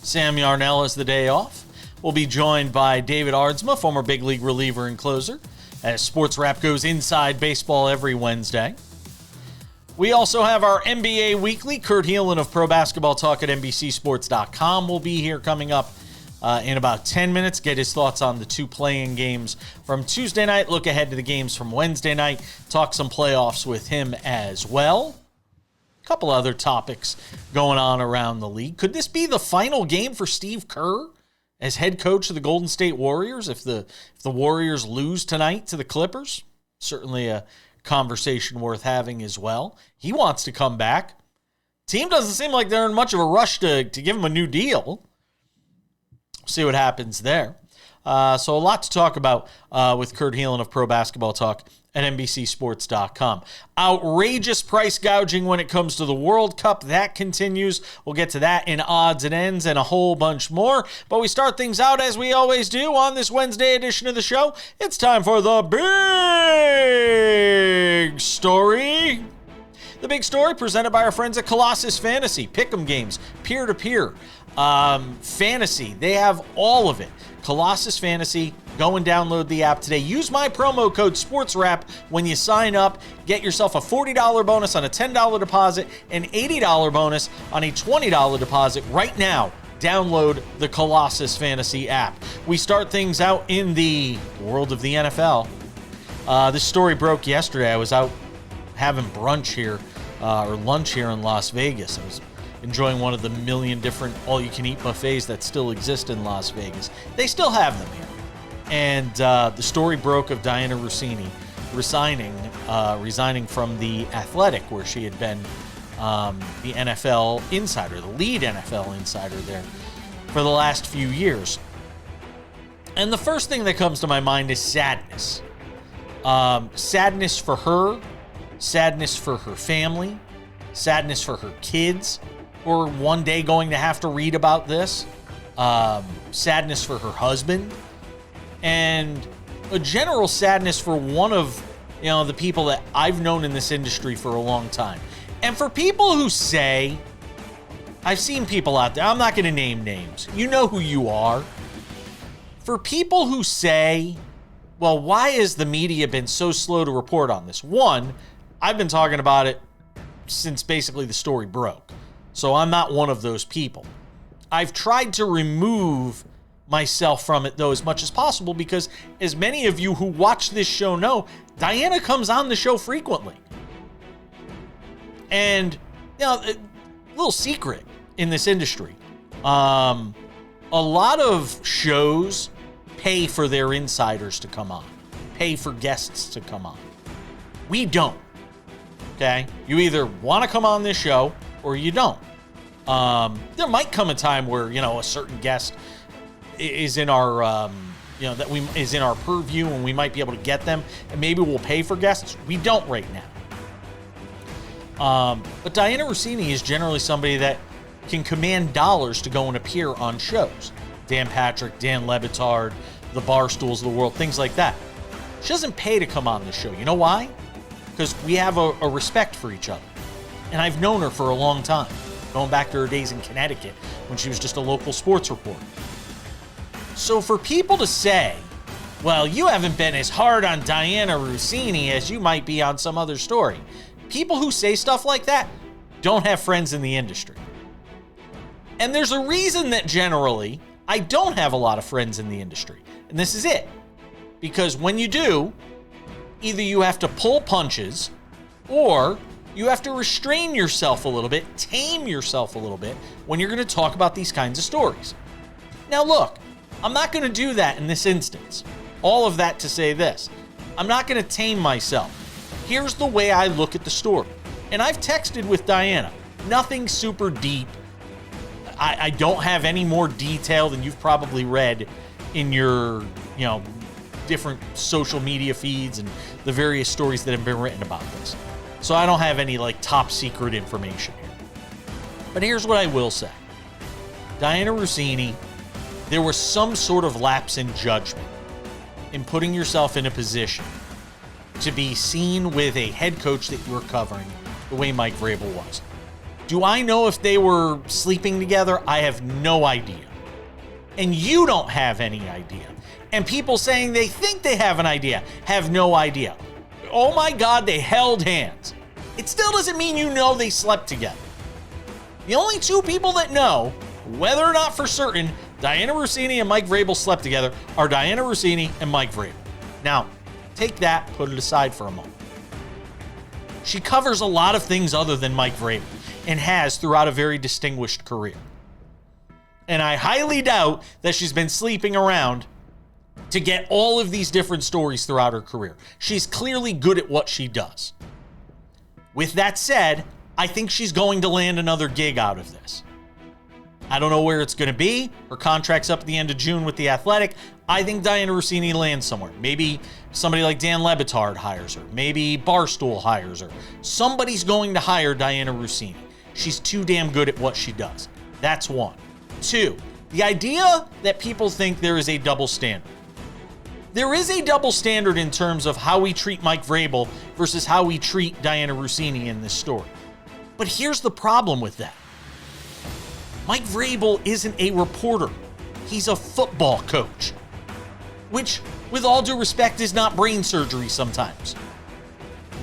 Sam Yarnell has the day off. We'll be joined by David Aardsma, former big league reliever and closer, as Sports Wrap goes inside baseball every Wednesday. We also have our NBA Weekly. Kurt Helin of Pro Basketball Talk at NBCSports.com will be here coming up in about 10 minutes. Get his thoughts on the two play-in games from Tuesday night. Look ahead to the games from Wednesday night. Talk some playoffs with him as well. A couple other topics going on around the league. Could this be the final game for Steve Kerr as head coach of the Golden State Warriors if the Warriors lose tonight to the Clippers? Certainly a conversation worth having as well. He wants to come back. Team doesn't seem like they're in much of a rush to give him a new deal. See what happens there. So a lot to talk about with Kurt Helin of Pro Basketball Talk at NBCSports.com. Outrageous price gouging when it comes to the World Cup. That continues. We'll get to that in odds and ends and a whole bunch more. But we start things out as we always do on this Wednesday edition of the show. It's time for the big story. The big story presented by our friends at Colossus Fantasy. Pick'em games, peer-to-peer, fantasy. They have all of it. Colossus Fantasy. Go and download the app today. Use my promo code SportsWrap when you sign up. Get yourself a $40 bonus on a $10 deposit, an $80 bonus on a $20 deposit right now. Download the Colossus Fantasy app. We start things out in the world of the NFL. This story broke yesterday. I was out having brunch here, or lunch here in Las Vegas. I was enjoying one of the million different all-you-can-eat buffets that still exist in Las Vegas. They still have them here. And the story broke of Dianna Russini resigning from The Athletic, where she had been the NFL insider, the lead NFL insider there for the last few years. And the first thing that comes to my mind is sadness. Sadness for her, sadness for her family, sadness for her kids, who are one day going to have to read about this, sadness for her husband, and a general sadness for one of the people that I've known in this industry for a long time. And for people who say, I've seen people out there, I'm not going to name names, you know who you are. For people who say, well, why has the media been so slow to report on this? One, I've been talking about it since basically the story broke. So I'm not one of those people. I've tried to remove myself from it, though, as much as possible, because as many of you who watch this show know, Dianna comes on the show frequently. And, a little secret in this industry. A lot of shows pay for their insiders to come on, pay for guests to come on. We don't. Okay? You either want to come on this show or you don't. There might come a time where, a certain guest is in our, is in our purview and we might be able to get them and maybe we'll pay for guests. We don't right now. But Dianna Russini is generally somebody that can command dollars to go and appear on shows. Dan Patrick, Dan Le Batard, the Barstools of the world, things like that. She doesn't pay to come on this show. You know why? Because we have a respect for each other. And I've known her for a long time, going back to her days in Connecticut when she was just a local sports reporter. So for people to say, well, you haven't been as hard on Dianna Russini as you might be on some other story. People who say stuff like that don't have friends in the industry. And there's a reason that generally I don't have a lot of friends in the industry. And this is it. Because when you do, either you have to pull punches or you have to restrain yourself a little bit, tame yourself a little bit when you're going to talk about these kinds of stories. Now look, I'm not going to do that in this instance. All of that to say this. I'm not going to tame myself. Here's the way I look at the story. And I've texted with Dianna. Nothing super deep. I don't have any more detail than you've probably read in your, different social media feeds and the various stories that have been written about this. So I don't have any top secret information here. But here's what I will say. Dianna Russini, there was some sort of lapse in judgment in putting yourself in a position to be seen with a head coach that you were covering the way Mike Vrabel was. Do I know if they were sleeping together? I have no idea. And you don't have any idea. And people saying they think they have an idea have no idea. Oh my God, they held hands. It still doesn't mean you know they slept together. The only two people that know whether or not for certain Dianna Russini and Mike Vrabel slept together are Dianna Russini and Mike Vrabel. Now, take that, put it aside for a moment. She covers a lot of things other than Mike Vrabel and has throughout a very distinguished career. And I highly doubt that she's been sleeping around to get all of these different stories throughout her career. She's clearly good at what she does. With that said, I think she's going to land another gig out of this. I don't know where it's going to be. Her contract's up at the end of June with The Athletic. I think Dianna Russini lands somewhere. Maybe somebody like Dan Le Batard hires her. Maybe Barstool hires her. Somebody's going to hire Dianna Russini. She's too damn good at what she does. That's one. Two, the idea that people think there is a double standard. There is a double standard in terms of how we treat Mike Vrabel versus how we treat Dianna Russini in this story. But here's the problem with that. Mike Vrabel isn't a reporter. He's a football coach. Which, with all due respect, is not brain surgery sometimes.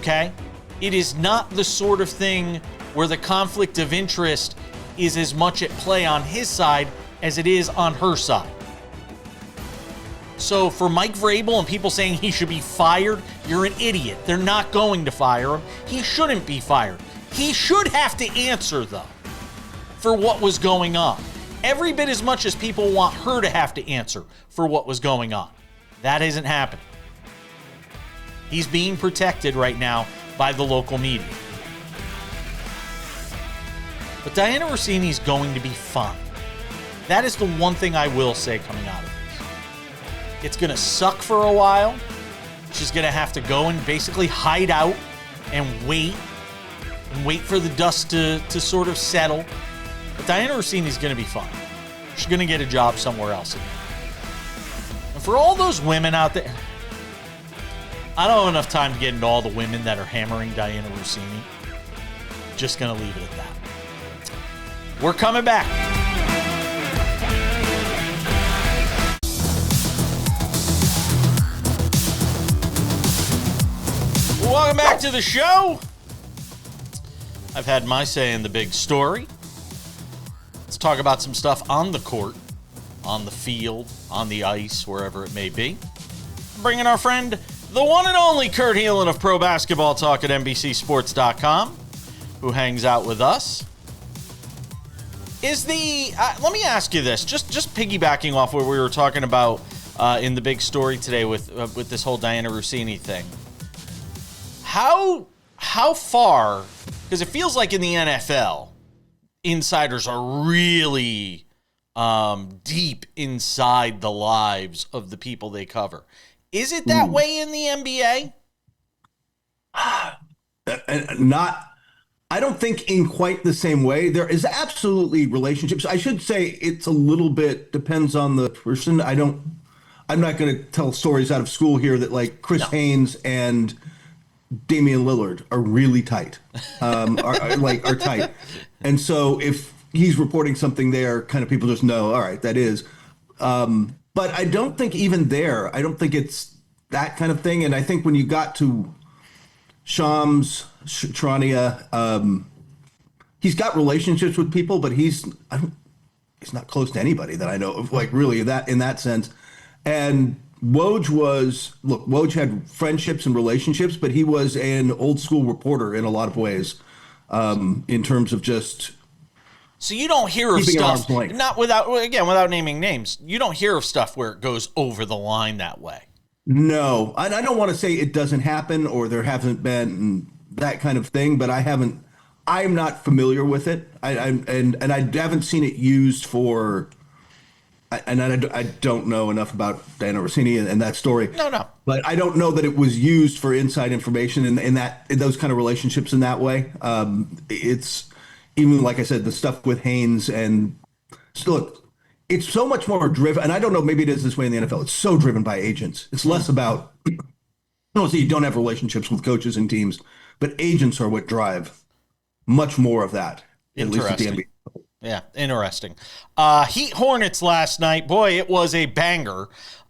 Okay? It is not the sort of thing where the conflict of interest is as much at play on his side as it is on her side. So for Mike Vrabel and people saying he should be fired, you're an idiot. They're not going to fire him. He shouldn't be fired. He should have to answer, though, for what was going on. Every bit as much as people want her to have to answer for what was going on. That isn't happening. He's being protected right now by the local media. But Dianna Russini is going to be fine. That is the one thing I will say coming out of this. It's going to suck for a while. She's going to have to go and basically hide out and wait for the dust to sort of settle. But Dianna Russini is going to be fine. She's going to get a job somewhere else again. And for all those women out there, I don't have enough time to get into all the women that are hammering Dianna Russini. Just going to leave it at that. We're coming back. Welcome back to the show. I've had my say in the big story. Let's talk about some stuff on the court, on the field, on the ice, wherever it may be. Bringing our friend, the one and only Kurt Helin of Pro Basketball Talk at NBCSports.com, who hangs out with us. Is the let me ask you this, just piggybacking off what we were talking about in the big story today with this whole Dianna Russini thing. How far? Because it feels like in the NFL, insiders are really deep inside the lives of the people they cover. Is it that way in the NBA? Not. I don't think in quite the same way. There is absolutely relationships. I should say it's a little bit depends on the person. I'm not going to tell stories out of school here that like Chris Haynes and Damian Lillard are really tight, are tight. And so if he's reporting something there, kind of people just know, all right, that is. But I don't think even there, I don't think it's that kind of thing. And I think when you got to Shams Charania, he's got relationships with people, but he's not close to anybody that I know of, like really in that sense. And Woj had friendships and relationships, but he was an old school reporter in a lot of ways, in terms of just. So you don't hear of stuff, not without naming names. You don't hear of stuff where it goes over the line that way. No, I don't want to say it doesn't happen or there hasn't been that kind of thing, but I'm not familiar with it. I haven't seen it used for. And I don't know enough about Dianna Russini and that story. No. But I don't know that it was used for inside information in those kind of relationships in that way. It's even like I said, the stuff with Haynes and look, it's so much more driven. And I don't know, maybe it is this way in the NFL. It's so driven by agents. It's less about. No, so you don't have relationships with coaches and teams, but agents are what drive much more of that. at least at the Interesting. NBA. Yeah, interesting. Heat Hornets last night. Boy, it was a banger.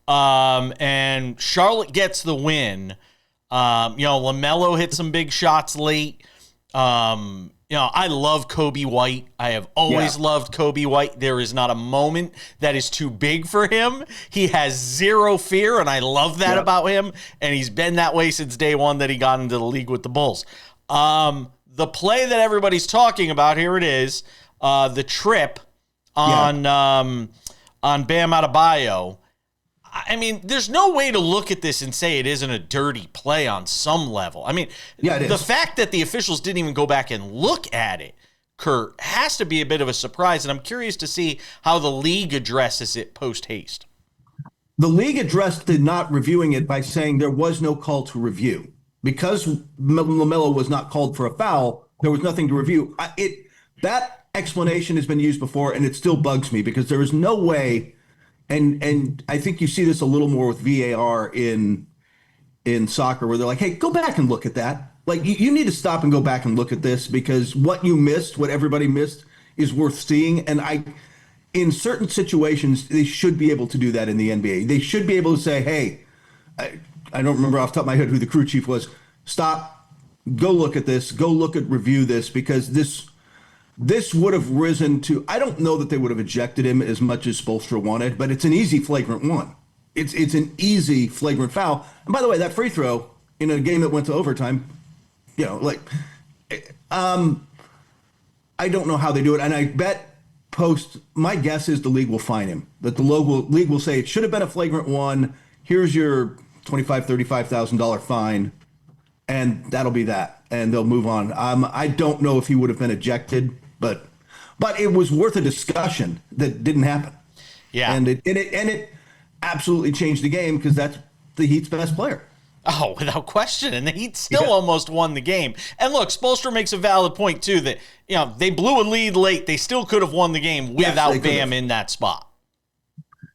And Charlotte gets the win. LaMelo hit some big shots late. I love Kobe White. I have always loved Kobe White. There is not a moment that is too big for him. He has zero fear, and I love that about him. And he's been that way since day one that he got into the league with the Bulls. The play that everybody's talking about, here it is, the trip on Bam Adebayo. I mean, there's no way to look at this and say it isn't a dirty play on some level. I mean, the fact that the officials didn't even go back and look at it, Kurt, has to be a bit of a surprise, and I'm curious to see how the league addresses it post-haste. The league addressed the not reviewing it by saying there was no call to review. Because LaMelo was not called for a foul, there was nothing to review. That explanation has been used before, and it still bugs me because there is no way. And I think you see this a little more with VAR in soccer, where they're like, hey, go back and look at that. Like, you need to stop and go back and look at this, because what you missed, what everybody missed, is worth seeing. And in certain situations, they should be able to do that in the NBA. They should be able to say, hey, I don't remember off the top of my head who the crew chief was. Stop, go look at this, review this, because this would have risen to, I don't know that they would have ejected him as much as Spoelstra wanted, but it's an easy flagrant one. It's an easy flagrant foul. And by the way, that free throw in a game that went to overtime, I don't know how they do it. And I bet my guess is the league will fine him, that the league will say it should have been a flagrant one. Here's your $25,000, $35,000 fine. And that'll be that. And they'll move on. I don't know if he would have been ejected, but it was worth a discussion that didn't happen. Yeah. And it absolutely changed the game, because that's the Heat's best player. Oh, without question. And the Heat still almost won the game. And look, Spoelstra makes a valid point, too, that they blew a lead late. They still could have won the game without Bam in that spot.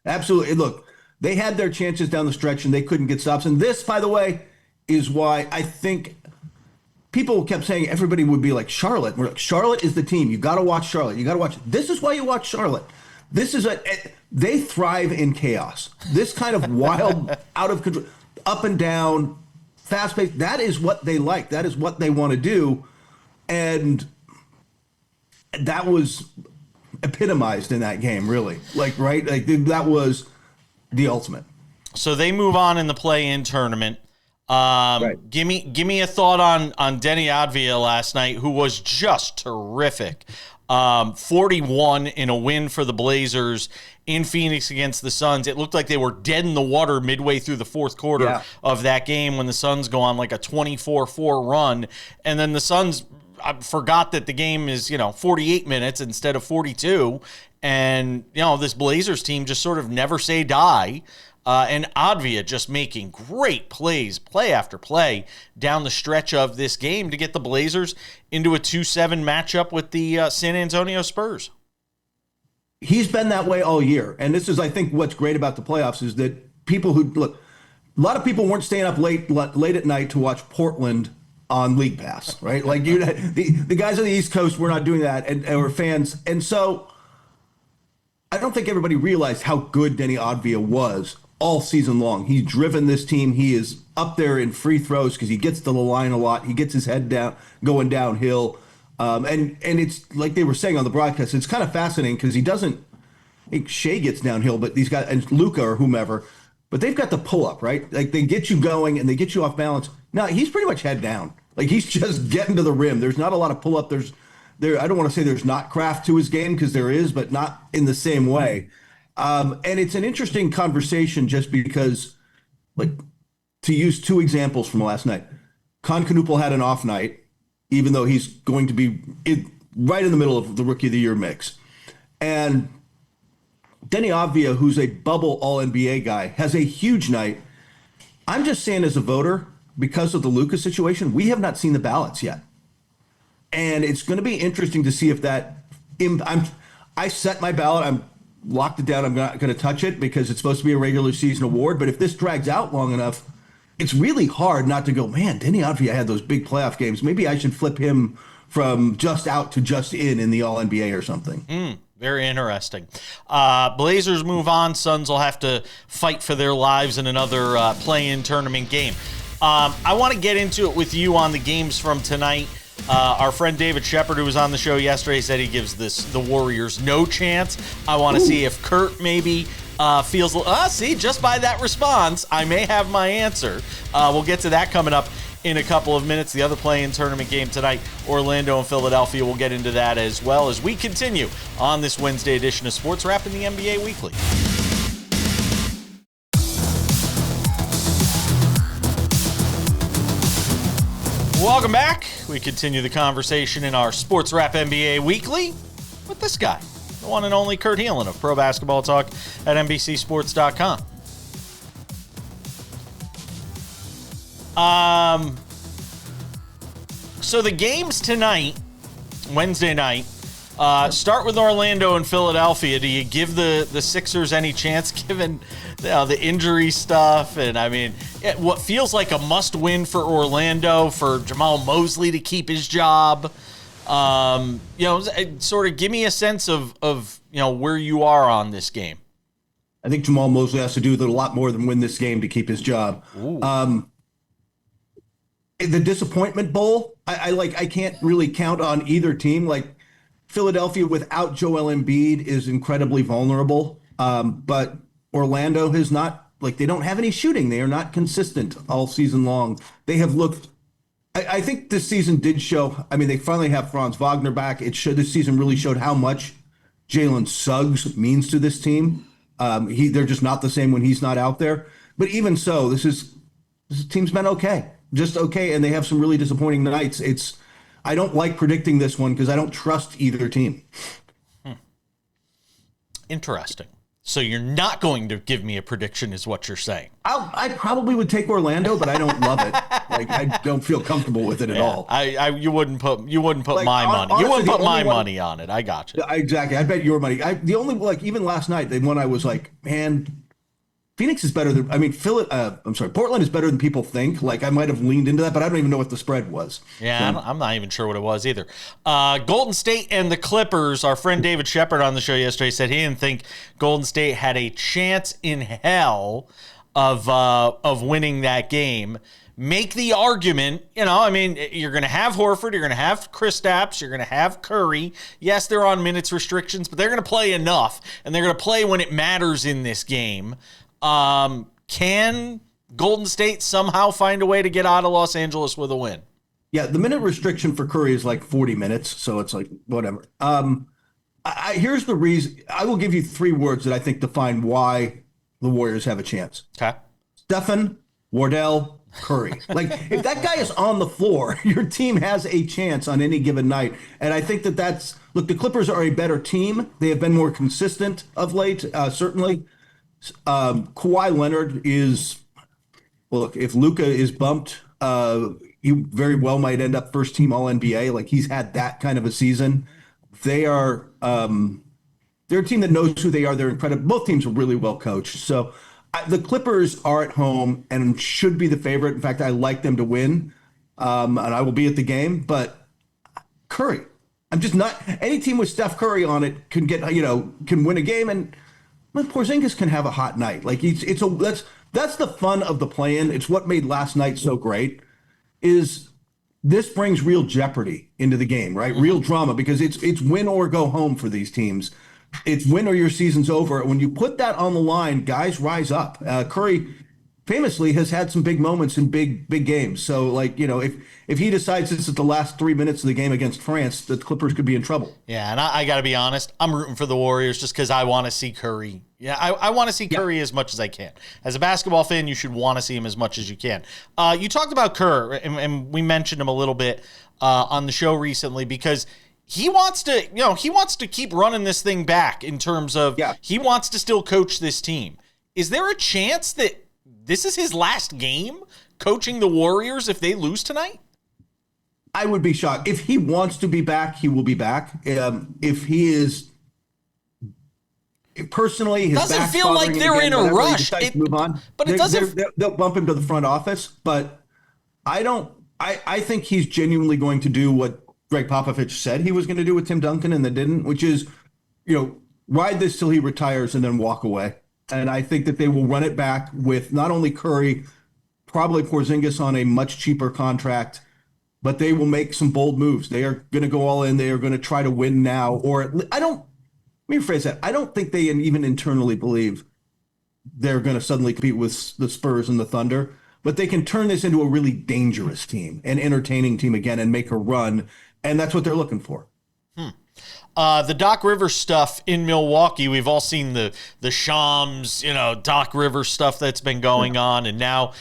Absolutely. Look, they had their chances down the stretch, and they couldn't get stops. And this, by the way, is why I think people kept saying everybody would be like Charlotte. We're like, Charlotte is the team. You got to watch Charlotte. You got to watch. This is why you watch Charlotte. They thrive in chaos. This kind of wild, out of control, up and down, fast paced. That is what they like. That is what they want to do. And that was epitomized in that game, really. Right? That was the ultimate. So they move on in the play-in tournament. Right. Give me a thought on Denny Advia last night, who was just terrific. 41 in a win for the Blazers in Phoenix against the Suns. It looked like they were dead in the water midway through the fourth quarter of that game, when the Suns go on like a 24-4 run. And then the Suns forgot that the game is, 48 minutes instead of 42. And, this Blazers team just sort of never say die. And Advia just making great plays, play after play, down the stretch of this game to get the Blazers into a 2-7 matchup with the San Antonio Spurs. He's been that way all year. And this is, I think, what's great about the playoffs is that people who look, a lot of people weren't staying up late at night to watch Portland on League Pass, right? Like the guys on the East Coast were not doing that, and were fans. And so I don't think everybody realized how good Denny Advia was all season long. He's driven this team. He is up there in free throws because he gets to the line a lot. He gets his head down, going downhill. And it's like they were saying on the broadcast, it's kind of fascinating because he doesn't, I think Shea gets downhill, but these guys, and Luka or whomever, but they've got the pull up, right? Like they get you going and they get you off balance. Now he's pretty much head down. Like he's just getting to the rim. There's not a lot of pull up. I don't want to say there's not craft to his game, because there is, but not in the same way. And it's an interesting conversation just because, like, to use two examples from last night, Kanoupal had an off night, even though he's going to be right in the middle of the Rookie of the Year mix. And Denny Advia, who's a bubble All-NBA guy, has a huge night. I'm just saying, as a voter, because of the Luka situation, we have not seen the ballots yet. And it's going to be interesting to see if that I set my ballot. I'm locked it down. I'm not going to touch it because it's supposed to be a regular season award. But if this drags out long enough, it's really hard not to go, man, Denny Advia had those big playoff games. Maybe I should flip him from just out to just in the All NBA or something. Very interesting. Blazers move on. Suns will have to fight for their lives in another play-in tournament game. I want to get into it with you on the games from tonight. Our friend David Shepard, who was on the show yesterday, said he gives the Warriors no chance. I want to see if Kurt maybe feels... see, just by that response, I may have my answer. We'll get to that coming up in a couple of minutes. The other play-in tournament game tonight, Orlando and Philadelphia. We'll get into that as well as we continue on this Wednesday edition of Sports Wrap in the NBA Weekly. Welcome back. We continue the conversation in our Sports Wrap NBA Weekly with this guy, the one and only Kurt Helin of Pro Basketball Talk at NBCSports.com. So the games tonight, Wednesday night, start with Orlando and Philadelphia. Do you give the Sixers any chance given the injury stuff? And I mean, what feels like a must-win for Orlando, for Jamal Mosley to keep his job. Sort of give me a sense of where you are on this game. I think Jamal Mosley has to do a lot more than win this game to keep his job. The disappointment bowl, I can't really count on either team. Like, Philadelphia without Joel Embiid is incredibly vulnerable. But Orlando has not, they don't have any shooting. They are not consistent all season long. They have looked, I think this season did show, they finally have Franz Wagner back. This season really showed how much Jalen Suggs means to this team. They're just not the same when he's not out there. But even so, this team's been okay. Just okay, and they have some really disappointing nights. I don't like predicting this one because I don't trust either team. Interesting. So you're not going to give me a prediction, is what you're saying? I probably would take Orlando, but I don't love it. I don't feel comfortable with it at all. You wouldn't put my money. Honestly, you wouldn't put my money on it. I got you. Exactly. I bet your money. The only even last night, the one I was like, man, Phoenix is better than, Portland is better than people think. I might have leaned into that, but I don't even know what the spread was. Yeah, I'm not even sure what it was either. Golden State and the Clippers, our friend David Shepard on the show yesterday said he didn't think Golden State had a chance in hell of winning that game. Make the argument, you're going to have Horford, you're going to have Kristaps, you're going to have Curry. Yes, they're on minutes restrictions, but they're going to play enough, and they're going to play when it matters in this game. Can Golden State somehow find a way to get out of Los Angeles with a win? Yeah, the minute restriction for Curry is 40 minutes, so it's whatever. Here's the reason. I will give you 3 words that I think define why the Warriors have a chance. Okay. Stephen, Wardell, Curry. If that guy is on the floor, your team has a chance on any given night. And I think that's the Clippers are a better team. They have been more consistent of late, certainly. Kawhi Leonard is, if Luka is bumped, he very well might end up first team All-NBA. He's had that kind of a season. They're a team that knows who they are. They're incredible. Both teams are really well coached. So the Clippers are at home and should be the favorite. In fact, I like them to win, and I will be at the game. But Curry, I'm just not. Any team with Steph Curry on it can win a game, and Porzingis can have a hot night. That's the fun of the play-in. It's what made last night so great. Is this brings real jeopardy into the game, right? Real drama, because it's win or go home for these teams. It's win or your season's over. When you put that on the line, guys rise up. Curry famously has had some big moments in big games. So if he decides this is the last 3 minutes of the game against France, the Clippers could be in trouble. Yeah, and I got to be honest, I'm rooting for the Warriors just because I want to see Curry. Yeah, I want to see Curry as much as I can. As a basketball fan, you should want to see him as much as you can. You talked about Kerr, and we mentioned him a little bit on the show recently because he wants to keep running this thing back in terms of he wants to still coach this team. Is there a chance that this is his last game coaching the Warriors if they lose tonight? I would be shocked. If he wants to be back, he will be back. If he is personally, his doesn't feel like they're in a rush. Move on, but it doesn't. They'll bump him to the front office. But I think he's genuinely going to do what Greg Popovich said he was going to do with Tim Duncan and then didn't, which is, ride this till he retires and then walk away. And I think that they will run it back with not only Curry, probably Porzingis on a much cheaper contract, but they will make some bold moves. They are going to go all in. They are going to try to win now. Let me rephrase that. I don't think they even internally believe they're going to suddenly compete with the Spurs and the Thunder, but they can turn this into a really dangerous team, an entertaining team again, and make a run. And that's what they're looking for. The Doc Rivers stuff in Milwaukee, we've all seen the Shams, Doc Rivers stuff that's been going on. And now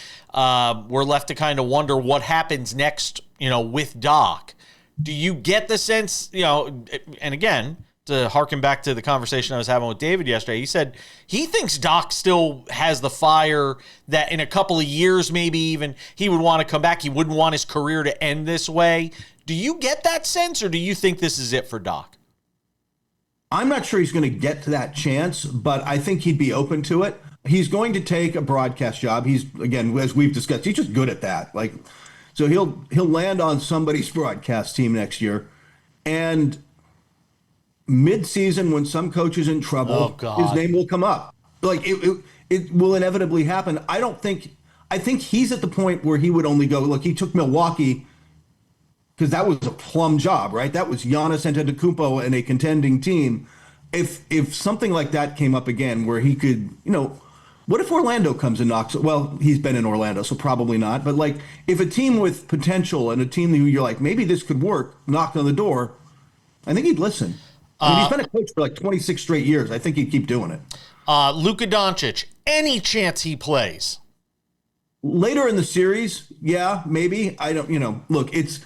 we're left to kind of wonder what happens next, with Doc. Do you get the sense, and again, to harken back to the conversation I was having with David yesterday, he said he thinks Doc still has the fire that in a couple of years, maybe even he would want to come back. He wouldn't want his career to end this way. Do you get that sense, or do you think this is it for Doc? I'm not sure he's going to get to that chance, but I think he'd be open to it. He's going to take a broadcast job. He's, again, as we've discussed, he's just good at that. So he'll land on somebody's broadcast team next year, and mid-season when some coach is in trouble, his name will come up. It will inevitably happen. I think he's at the point where he would only go, look, he took Milwaukee because that was a plum job, right? That was Giannis Antetokounmpo and a contending team. If something like that came up again where he could, what if Orlando comes and knocks? Well, he's been in Orlando, so probably not. But if a team with potential and a team who you're like, maybe this could work, knocked on the door, I think he'd listen. He's been a coach for 26 straight years. I think he'd keep doing it. Luka Doncic, any chance he plays? Later in the series, yeah, maybe. I don't, look, it's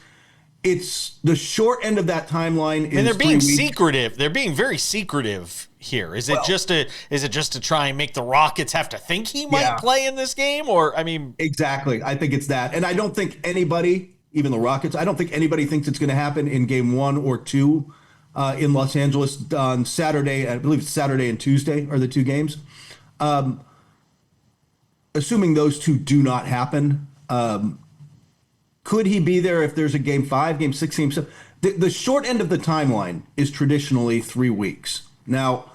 the short end of that timeline. And they're being secretive. They're being very secretive here. Is it just to try and make the Rockets have to think he might play in this game? Or, exactly. I think it's that. And I don't think anybody, even the Rockets, I don't think anybody thinks it's going to happen in game 1 or 2 in Los Angeles on Saturday. I believe it's Saturday and Tuesday are the two games. Assuming those two do not happen, could he be there if there's a game 5, game 6, game 7? The short end of the timeline is traditionally 3 weeks. Now,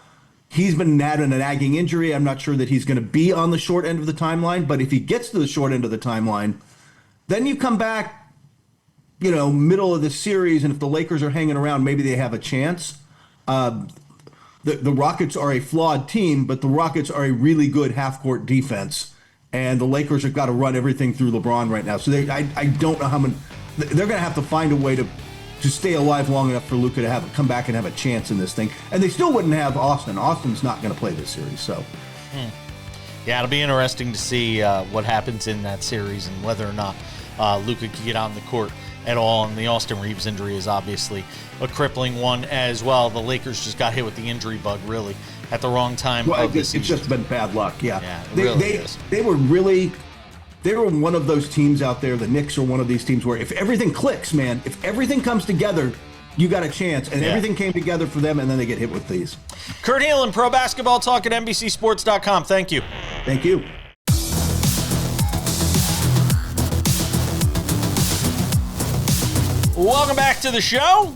he's been had a nagging injury. I'm not sure that he's going to be on the short end of the timeline, but if he gets to the short end of the timeline, then you come back, middle of the series, and if the Lakers are hanging around, maybe they have a chance. The Rockets are a flawed team, but the Rockets are a really good half-court defense. And the Lakers have got to run everything through LeBron right now. So I don't know how many. They're going to have to find a way to stay alive long enough for Luka to come back and have a chance in this thing. And they still wouldn't have Austin. Austin's not going to play this series. So, yeah, it'll be interesting to see what happens in that series and whether or not Luka can get out on the court at all. And the Austin Reeves injury is obviously a crippling one as well. The Lakers just got hit with the injury bug, really, at the wrong time of the season. It's just been bad luck, yeah. They were one of those teams out there. The Knicks are one of these teams where if everything clicks, man, if everything comes together, you got a chance. And everything came together for them, and then they get hit with these. Kurt Helin, Pro Basketball Talk at NBCSports.com. Thank you. Thank you. Welcome back to the show.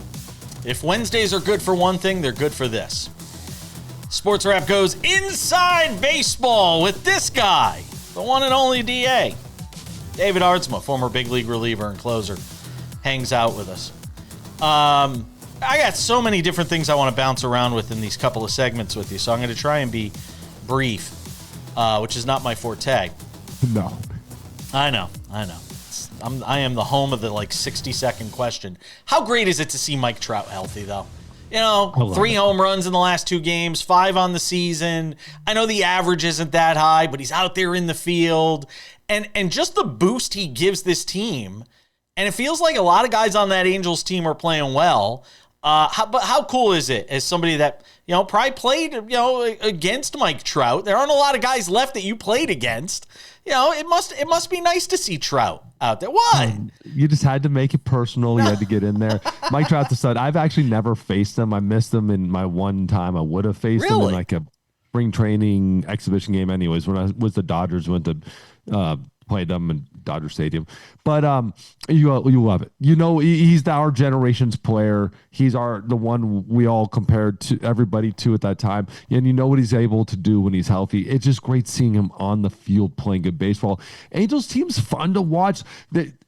If Wednesdays are good for one thing, they're good for this. Sports Wrap goes inside baseball with this guy, the one and only DA. David Aardsma, former big league reliever and closer, hangs out with us. I got so many different things I want to bounce around with in these couple of segments with you, so I'm going to try and be brief, which is not my forte. No. I know. I am the home of the 60-second question. How great is it to see Mike Trout healthy, though? 3 home runs in the last 2 games, 5 on the season. I know the average isn't that high, but he's out there in the field. And just the boost he gives this team. And it feels like a lot of guys on that Angels team are playing well. But how cool is it as somebody that, probably played, against Mike Trout? There aren't a lot of guys left that you played against. It must be nice to see Trout out there. What? You just had to make it personal. You had to get in there. Mike Trout's a stud. I've actually never faced him. I missed him in my one time. I would have faced him in a spring training exhibition game anyways. When I was the Dodgers, went to play them in Dodger Stadium. But you love it. You know, he's our generation's player. He's the one we all compared to everybody to at that time. And you know what he's able to do when he's healthy. It's just great seeing him on the field playing good baseball. Angels team's fun to watch.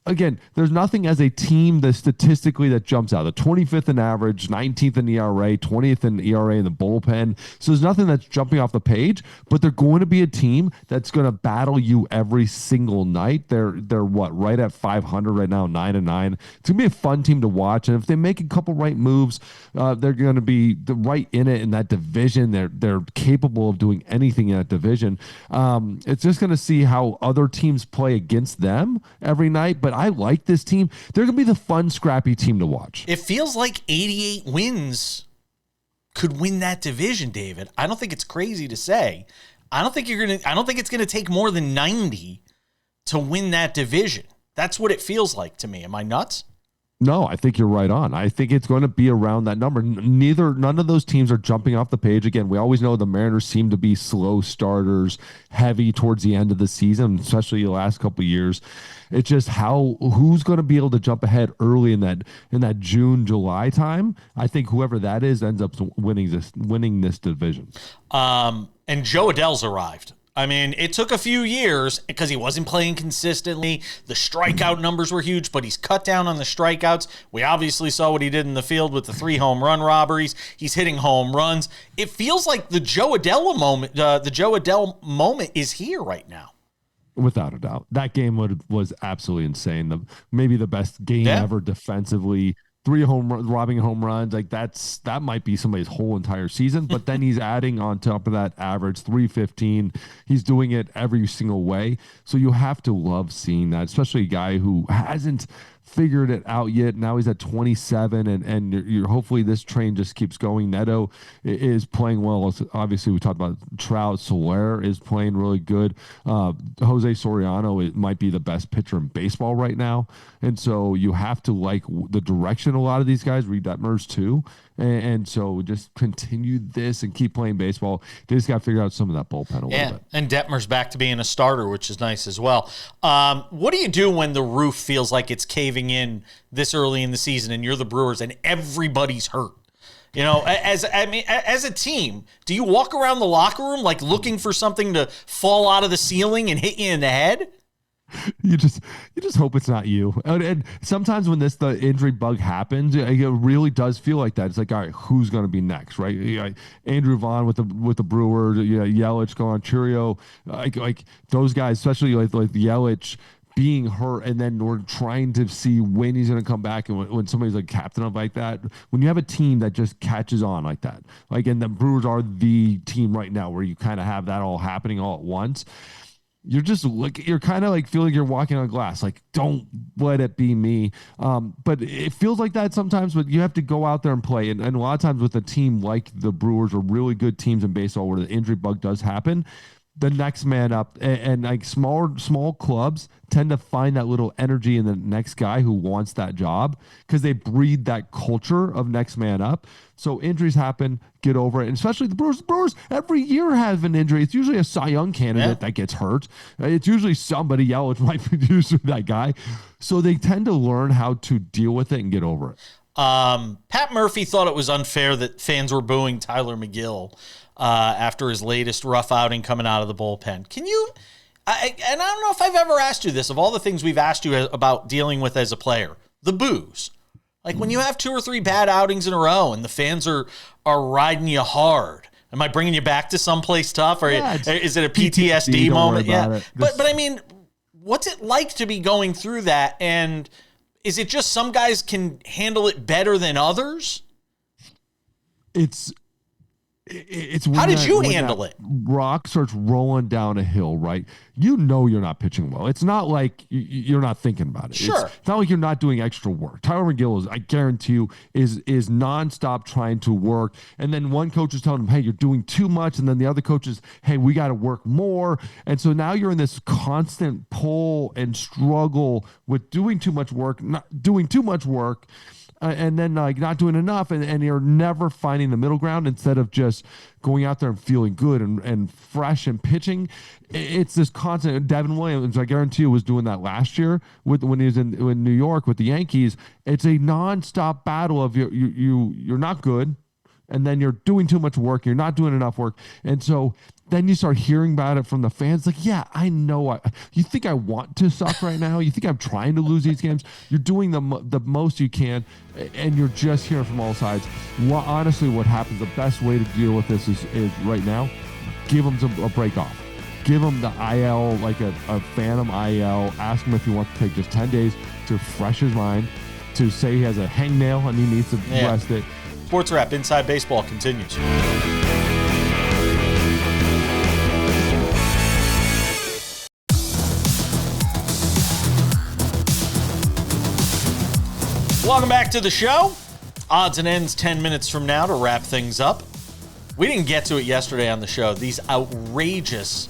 Again, there's nothing as a team that statistically that jumps out. The 25th in average, 19th in ERA, 20th in ERA in the bullpen. So there's nothing that's jumping off the page, but they're going to be a team that's going to battle you every single night. They're what, right at 500 right now, 9-9. It's going to be a fun team to watch. And if they make a couple right moves, they're going to be right in it in that division. They're capable of doing anything in that division. It's just going to see how other teams play against them every night. But I like this team. They're going to be the fun, scrappy team to watch. It feels like 88 wins could win that division, David. I don't think it's crazy to say. I don't think it's going to take more than 90 to win that division. That's what it feels like to me. Am I nuts? No, I think you're right on. I think it's going to be around that number. None of those teams are jumping off the page. Again, we always know the Mariners seem to be slow starters, heavy towards the end of the season, especially the last couple of years. It's just who's going to be able to jump ahead early in that June, July time. I think whoever that is ends up winning this division. And Joe Adell's arrived. I mean, it took a few years because he wasn't playing consistently. The strikeout numbers were huge, but he's cut down on the strikeouts. We obviously saw what he did in the field with the 3 home run robberies. He's hitting home runs. It feels like the Joe Adell moment is here right now. Without a doubt. That game was absolutely insane. Maybe the best game ever defensively. 3 robbing home runs, like that might be somebody's whole entire season. But then he's adding on top of that average 315. He's doing it every single way. So you have to love seeing that, especially a guy who hasn't figured it out yet. Now he's at 27, and you're hopefully this train just keeps going. Neto is playing well. Obviously, we talked about Trout. Soler is playing really good. Jose Soriano, it might be the best pitcher in baseball right now, and so you have to like the direction a lot of these guys. Reed Detmers too. And so just continue this and keep playing baseball. They just got to figure out some of that bullpen a little bit. And Detmer's back to being a starter, which is nice as well. What do you do when the roof feels like it's caving in this early in the season and you're the Brewers and everybody's hurt? You know, as a team, do you walk around the locker room like looking for something to fall out of the ceiling and hit you in the head? You just hope it's not you. And sometimes when the injury bug happens, it really does feel like that. It's like, all right, who's going to be next, right? Andrew Vaughn with the Brewers, Yelich going, Churio, like those guys, especially like Yelich being hurt, and then we're trying to see when he's going to come back. And when somebody's like captain of like that, when you have a team that just catches on like that, and the Brewers are the team right now where you kind of have that all happening all at once. You're kind of like feeling you're walking on glass. Like, don't let it be me. But it feels like that sometimes, but you have to go out there and play. And a lot of times with a team like the Brewers or really good teams in baseball where the injury bug does happen, the next man up and like small clubs tend to find that little energy in the next guy who wants that job because they breed that culture of next man up. So injuries happen, get over it. And especially the Brewers. Brewers every year have an injury. It's usually a Cy Young candidate that gets hurt. It's usually somebody else might be used with that guy. So they tend to learn how to deal with it and get over it. Pat Murphy thought it was unfair that fans were booing Tyler McGill after his latest rough outing coming out of the bullpen. Can you, and I don't know if I've ever asked you this, of all the things we've asked you about dealing with as a player, the boos. Like when you have 2 or 3 bad outings in a row and the fans are riding you hard. Am I bringing you back to someplace tough, or is it a PTSD moment? Yeah, but I mean, what's it like to be going through that? And is it just some guys can handle it better than others? It's how did you handle it? Rock starts rolling down a hill, right? You're not pitching well. It's not like you're not thinking about it. Sure. It's not like you're not doing extra work. Tyler McGill is, I guarantee you, is nonstop trying to work. And then one coach is telling him, hey, you're doing too much. And then the other coach is, hey, we got to work more. And so now you're in this constant pull and struggle with doing too much work, not doing too much work. and then like not doing enough, and you're never finding the middle ground instead of just going out there and feeling good and fresh and pitching. It's this constant. Devin Williams, I guarantee you, was doing that last year when he was in New York with the Yankees. It's a nonstop battle of you're not good, and then you're doing too much work. You're not doing enough work, and so then you start hearing about it from the fans. Like, yeah, I know. You think I want to suck right now? You think I'm trying to lose these games? You're doing the most you can, and you're just hearing from all sides. Honestly, what happens, the best way to deal with this is right now, give him a break off. Give him the IL, like a phantom IL. Ask him if he wants to take just 10 days to refresh his mind, to say he has a hangnail and he needs to rest it. Sports Wrap Inside Baseball continues. Welcome back to the show. Odds and ends 10 minutes from now to wrap things up. We didn't get to it yesterday on the show. These outrageous,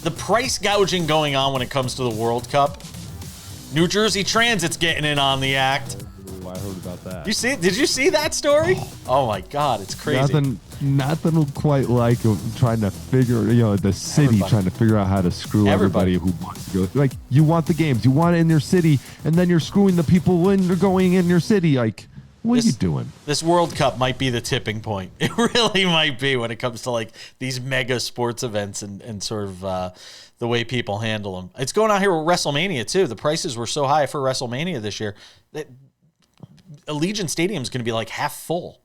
the price gouging going on when it comes to the World Cup. New Jersey Transit's getting in on the act. Ooh, I heard about that. Did you see that story? Oh my God, it's crazy. Nothing quite like trying to figure, the city trying to figure out how to screw everybody who wants to go. Like, you want the games, you want it in your city, and then you're screwing the people when they're going in your city. Like, what are you doing? This World Cup might be the tipping point. It really might be when it comes to like these mega sports events and sort of the way people handle them. It's going on here with WrestleMania too. The prices were so high for WrestleMania this year that Allegiant Stadium is going to be like half full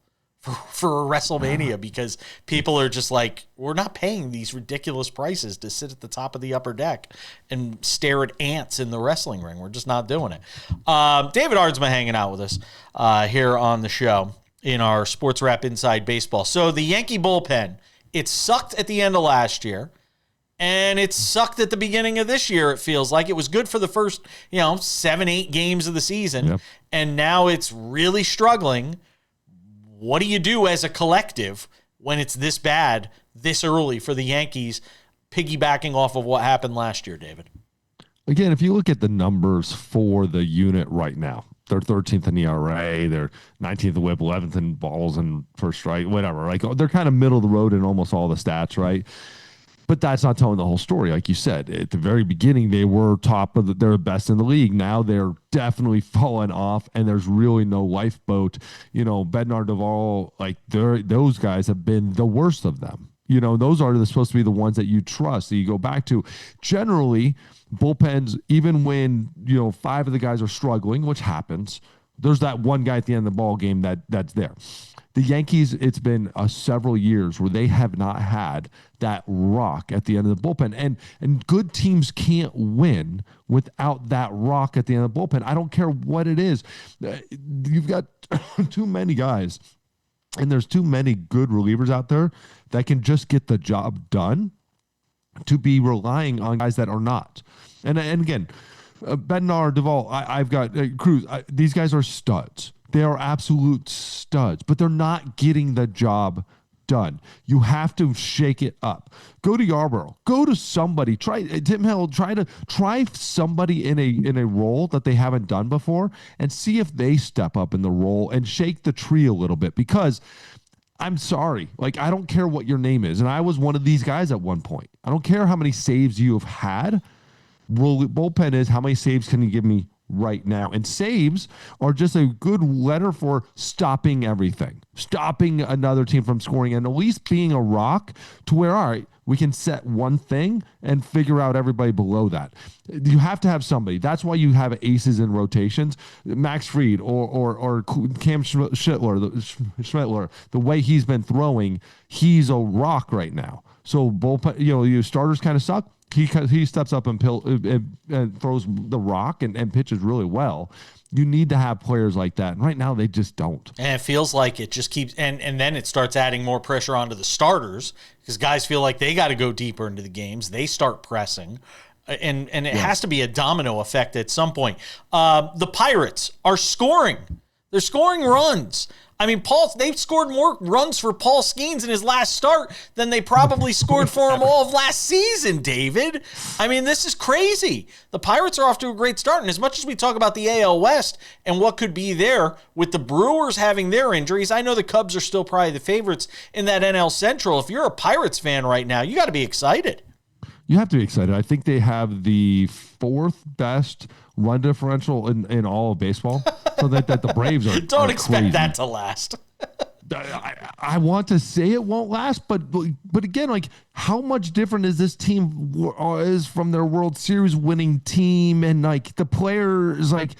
for WrestleMania because people are just like, we're not paying these ridiculous prices to sit at the top of the upper deck and stare at ants in the wrestling ring. We're just not doing it. David Aardsma hanging out with us here on the show in our Sports Wrap Inside Baseball. So the Yankee bullpen, it sucked at the end of last year, and it sucked at the beginning of this year. It feels like it was good for the first, 7-8 games of the season, Yep. And now it's really struggling. What do you do as a collective when it's this bad, this early for the Yankees, piggybacking off of what happened last year, David? Again, if you look at the numbers for the unit right now, they're 13th in ERA, they're 19th in WHIP, 11th in balls and first strike, whatever. Like, they're kind of middle of the road in almost all the stats, right? But that's not telling the whole story. Like you said, at the very beginning, they were they're best in the league. Now they're definitely falling off, and there's really no lifeboat. Bednar, Duvall, like those guys have been the worst of them. Those are supposed to be the ones that you trust, that you go back to. Generally, bullpens, even when, 5 of the guys are struggling, which happens, there's that one guy at the end of the ball game that's there. The Yankees, it's been several years where they have not had that rock at the end of the bullpen. And good teams can't win without that rock at the end of the bullpen. I don't care what it is. You've got too many guys, and there's too many good relievers out there that can just get the job done to be relying on guys that are not. And again, Bednar, Duvall, I've got Cruz. These guys are studs. They are absolute studs, but they're not getting the job done. You have to shake it up. Go to Yarborough. Go to somebody. Try Tim Hill. Try somebody in a role that they haven't done before, and see if they step up in the role and shake the tree a little bit. Because I'm sorry, like, I don't care what your name is, and I was one of these guys at one point. I don't care how many saves you have had. Bullpen is how many saves can you give me right now? And saves are just a good letter for stopping everything, stopping another team from scoring, and at least being a rock to where, all right, we can set one thing and figure out everybody below that. You have to have somebody. That's why you have aces in rotations. Max Fried or Cam Schmittler, the way he's been throwing, he's a rock right now. So bullpen, your starters kind of suck. He steps up and throws the rock and pitches really well. You need to have players like that. And right now, they just don't. And it feels like it just keeps – and then it starts adding more pressure onto the starters because guys feel like they got to go deeper into the games. They start pressing. And it has to be a domino effect at some point. The Pirates are scoring. They're scoring runs. I mean, they've scored more runs for Paul Skeens in his last start than they probably scored for him all of last season, David. I mean, this is crazy. The Pirates are off to a great start, and as much as we talk about the AL West and what could be there with the Brewers having their injuries, I know the Cubs are still probably the favorites in that NL Central. If you're a Pirates fan right now, you got to be excited. You have to be excited. I think they have the fourth best run differential in all of baseball. So that the Braves are Don't expect crazy. that to last. I want to say it won't last, but again, like, how much different is this team is from their World Series winning team? And like, the players, like,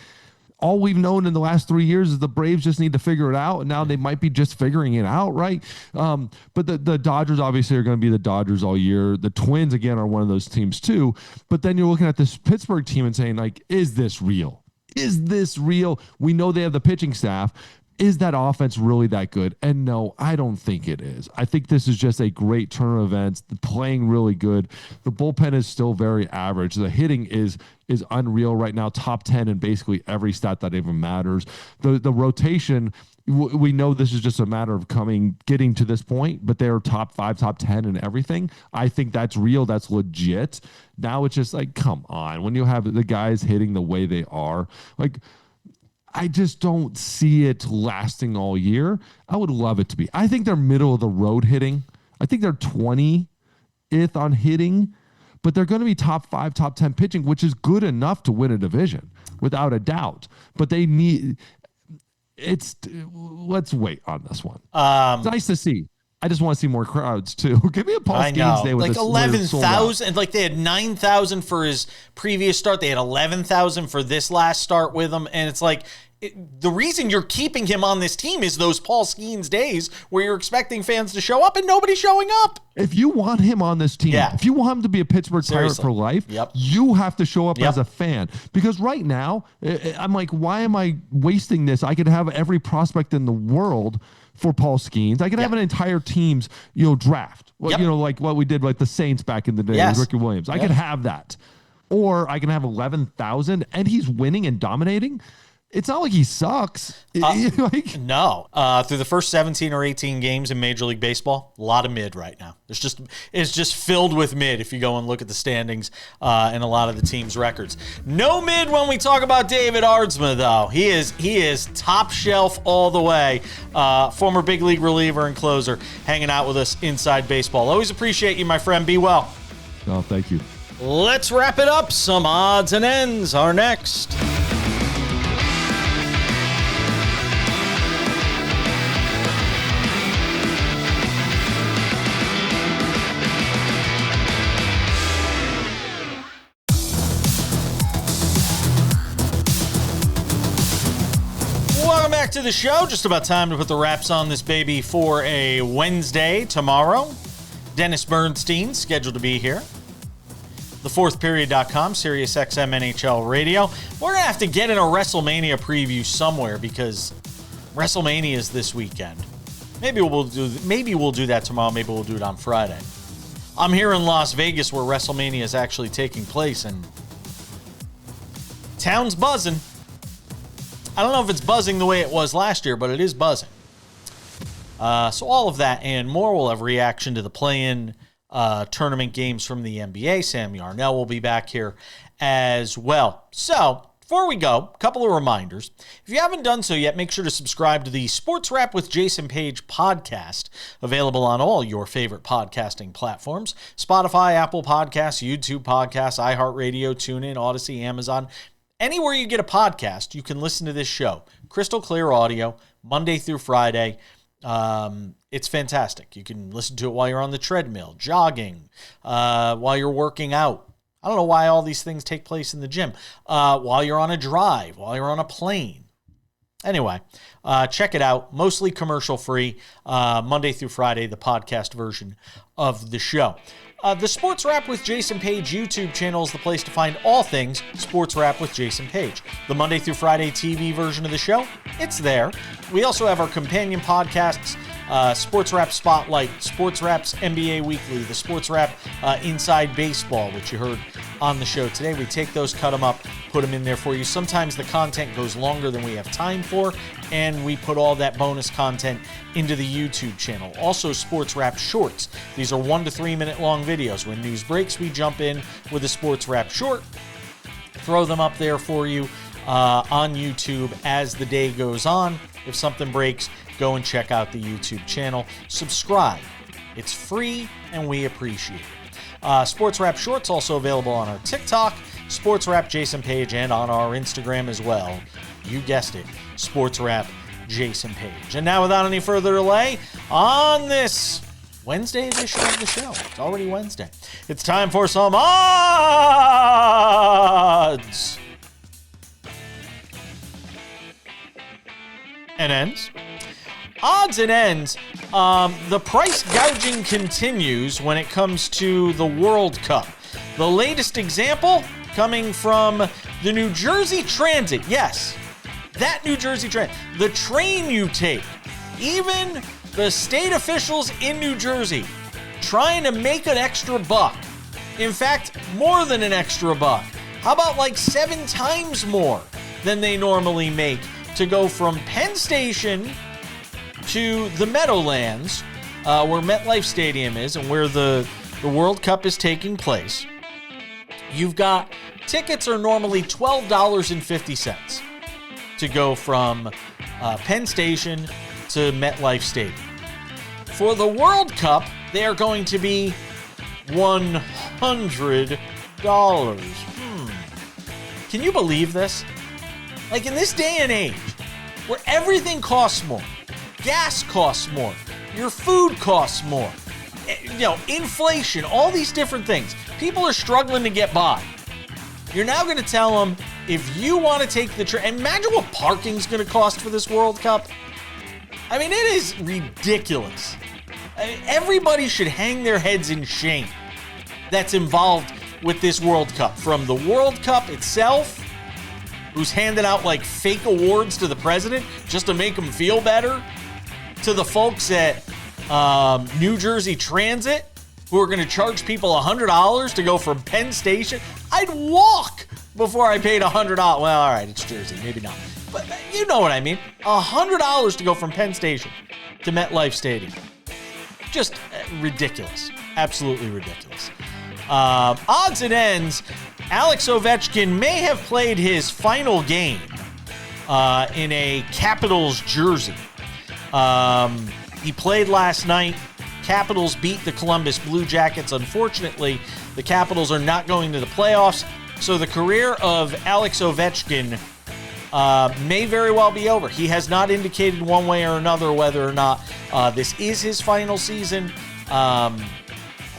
all we've known in the last 3 years is the Braves just need to figure it out, and now they might be just figuring it out, right? But the Dodgers obviously are going to be the Dodgers all year. The Twins, again, are one of those teams too. But then you're looking at this Pittsburgh team and saying, like, is this real? Is this real? We know they have the pitching staff. Is that offense really that good? And no, I don't think it is. I think this is just a great turn of events. The playing really good. The bullpen is still very average. The hitting is unreal right now. Top 10 in basically every stat that even matters. The rotation, we know this is just a matter of getting to this point, but they're top 5, top 10 and everything. I think that's real. That's legit. Now it's just like, come on. When you have the guys hitting the way they are, like, I just don't see it lasting all year. I would love it to be. I think they're middle of the road hitting. I think they're 20th on hitting, but they're going to be top 5, top 10 pitching, which is good enough to win a division without a doubt. But they need let's wait on this one. It's nice to see. I just want to see more crowds too. Give me a Paul Skeens day with like 11,000. Like they had 9,000 for his previous start. They had 11,000 for this last start with him, and it's like, the reason you're keeping him on this team is those Paul Skeens days where you're expecting fans to show up and nobody's showing up. If you want him on this team, if you want him to be a Pittsburgh Pirate for life, you have to show up as a fan. Because right now, I'm like, why am I wasting this? I could have every prospect in the world for Paul Skeens. I could have an entire team's, draft. Like what we did, like the Saints back in the day with Ricky Williams. I could have that. Or I can have 11,000 and he's winning and dominating. It's not like he sucks. No. Through the first 17 or 18 games in Major League Baseball, a lot of mid right now. It's just filled with mid if you go and look at the standings and a lot of the team's records. No mid when we talk about David Aardsma, though. He is top shelf all the way. Former big league reliever and closer, hanging out with us inside baseball. Always appreciate you, my friend. Be well. Oh, thank you. Let's wrap it up. Some odds and ends are next. Back to the show. Just about time to put the wraps on this baby for a Wednesday tomorrow. Dennis Bernstein scheduled to be here. TheFourthPeriod.com, Sirius XM NHL Radio. We're going to have to get in a WrestleMania preview somewhere because WrestleMania is this weekend. Maybe we'll do that tomorrow. Maybe we'll do it on Friday. I'm here in Las Vegas where WrestleMania is actually taking place and town's buzzing. I don't know if it's buzzing the way it was last year, but it is buzzing. So all of that and more. We'll have reaction to the play-in tournament games from the NBA. Sam Yarnell will be back here as well. So before we go, a couple of reminders. If you haven't done so yet, make sure to subscribe to the Sports Wrap with Jason Page podcast, available on all your favorite podcasting platforms: Spotify, Apple Podcasts, YouTube Podcasts, iHeartRadio, TuneIn, Odyssey, Amazon. Anywhere you get a podcast, you can listen to this show. Crystal clear audio, Monday through Friday. It's fantastic. You can listen to it while you're on the treadmill, jogging, while you're working out. I don't know why all these things take place in the gym. While you're on a drive, while you're on a plane. Anyway, check it out. Mostly commercial free. Monday through Friday, the podcast version of the show. The Sports Wrap with Jason Page YouTube channel is the place to find all things Sports Wrap with Jason Page. The Monday through Friday TV version of the show, it's there. We also have our companion podcasts, Sports Wrap Spotlight, Sports Wrap's NBA Weekly, the Sports Wrap Inside Baseball, which you heard on the show today. We take those, cut them up, put them in there for you. Sometimes the content goes longer than we have time for, and we put all that bonus content into the YouTube channel. Also, Sports Wrap Shorts. These are 1 to 3 minute long videos. When news breaks, we jump in with a Sports Wrap Short, throw them up there for you on YouTube as the day goes on. If something breaks, go and check out the YouTube channel. Subscribe. It's free, and we appreciate it. Sports Wrap Shorts also available on our TikTok, Sports Wrap Jason Page, and on our Instagram as well. You guessed it, Sports Wrap Jason Page. And now, without any further delay, on this Wednesday edition of the show, it's already Wednesday, it's time for some odds and ends. Odds and ends. The price gouging continues when it comes to the World Cup. The latest example coming from the New Jersey Transit. Yes, that New Jersey Transit. The train you take. Even the state officials in New Jersey trying to make an extra buck. In fact, more than an extra buck. How about like 7 times more than they normally make to go from Penn Station to the Meadowlands, where MetLife Stadium is and where the World Cup is taking place. You've got tickets are normally $12.50 to go from Penn Station to MetLife Stadium. For the World Cup, they are going to be $100. Can you believe this? Like, in this day and age, where everything costs more, gas costs more, your food costs more, inflation, all these different things. People are struggling to get by. You're now going to tell them, if you want to take the train, imagine what parking's going to cost for this World Cup. I mean, it is ridiculous. Everybody should hang their heads in shame that's involved with this World Cup. From the World Cup itself, who's handing out like fake awards to the president just to make him feel better, to the folks at New Jersey Transit who are going to charge people $100 to go from Penn Station. I'd walk before I paid $100. Well, all right, it's Jersey, maybe not. But you know what I mean. $100 to go from Penn Station to MetLife Stadium. Just ridiculous. Absolutely ridiculous. Odds and ends. Alex Ovechkin may have played his final game in a Capitals jersey. He played last night. Capitals beat the Columbus Blue Jackets. Unfortunately, the Capitals are not going to the playoffs, so the career of Alex Ovechkin may very well be over. He has not indicated one way or another whether or not this is his final season.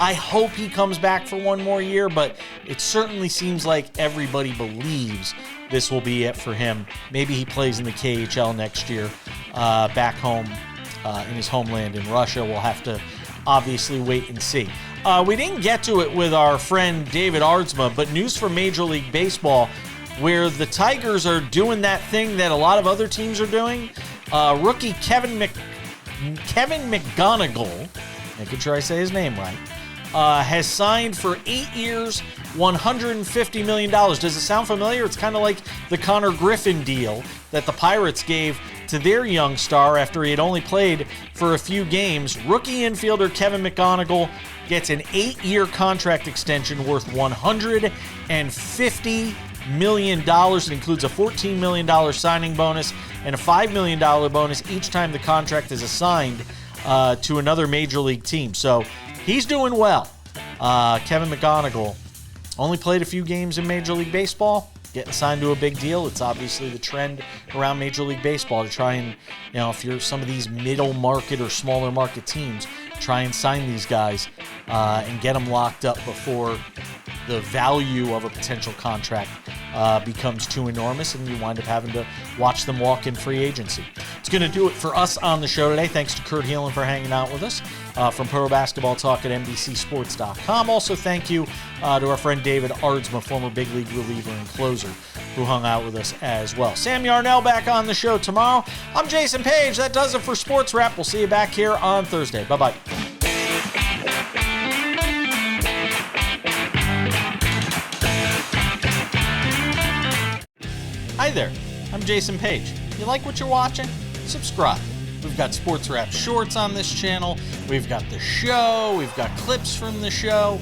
I hope he comes back for one more year, but it certainly seems like everybody believes this will be it for him. Maybe he plays in the KHL next year back home in his homeland in Russia. We'll have to obviously wait and see. We didn't get to it with our friend David Aardsma, but news from Major League Baseball, where the Tigers are doing that thing that a lot of other teams are doing. Rookie Kevin McGonigal, making sure I say his name right, has signed for 8 years, $150 million. Does it sound familiar? It's kind of like the Connor Griffin deal that the Pirates gave to their young star after he had only played for a few games. Rookie infielder Kevin McGonigal gets an 8-year contract extension worth $150 million. It includes a $14 million signing bonus and a $5 million bonus each time the contract is assigned to another major league team. So he's doing well. Kevin McGonigal only played a few games in Major League Baseball, getting signed to a big deal. It's obviously the trend around Major League Baseball to try and, if you're some of these middle market or smaller market teams, try and sign these guys and get them locked up before the value of a potential contract becomes too enormous and you wind up having to watch them walk in free agency. It's going to do it for us on the show today. Thanks to Kurt Helin for hanging out with us from Pro Basketball Talk at NBCSports.com. Also, thank you to our friend David Aardsma, former big league reliever and closer, who hung out with us as well. Sam Yarnell back on the show tomorrow. I'm Jason Page. That does it for Sports Wrap. We'll see you back here on Thursday. Bye-bye. Hi there, I'm Jason Page. You like what you're watching? Subscribe. We've got Sports Wrap Shorts on this channel. We've got the show. We've got clips from the show.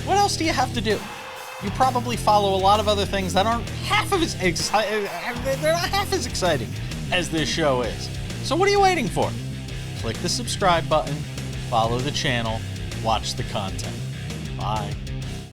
What else do you have to do? You probably follow a lot of other things that aren't half as exciting. They're not half as exciting as this show is. So what are you waiting for? Click the subscribe button, follow the channel, watch the content. Bye.